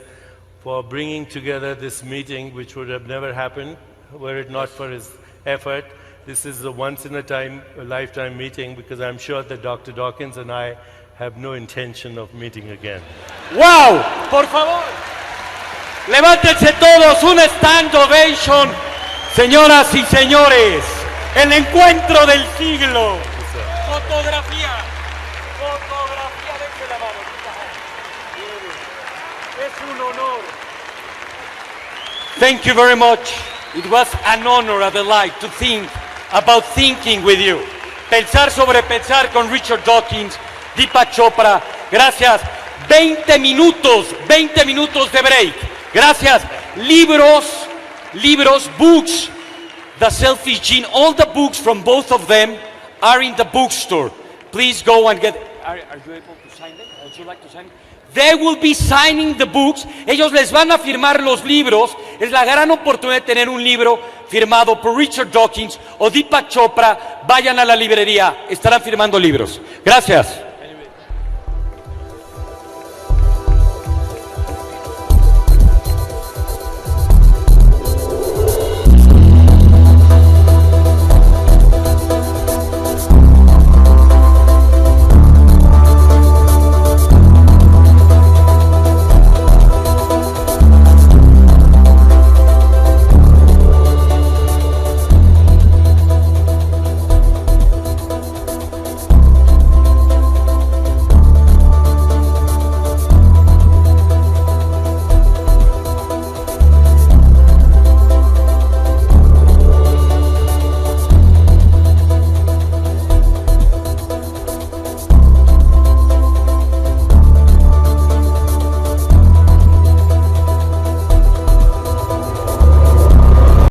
for bringing together this meeting, which would have never happened were it not for his effort. This is a once-in-a-lifetime meeting because I'm sure that Dr. Dawkins and I have no intention of meeting again. ¡Wow! Por favor, levántense todos, un stand ovation. Señoras y señores, el encuentro del siglo. Fotografía. Fotografía, dense la mano. Es un honor. Thank you very much. It was an honor, a delight to think about thinking with you. Pensar sobre pensar con Richard Dawkins, Deepak Chopra. Gracias. 20 minutos de break. Gracias. Libros, books. The Selfish Gene, all the books from both of them are in the bookstore. Please go and get. Are you able to sign them? Would you like to sign them? They will be signing the books. Ellos les van a firmar los libros. Es la gran oportunidad de tener un libro firmado por Richard Dawkins o Deepak Chopra. Vayan a la librería. Estarán firmando libros. Gracias.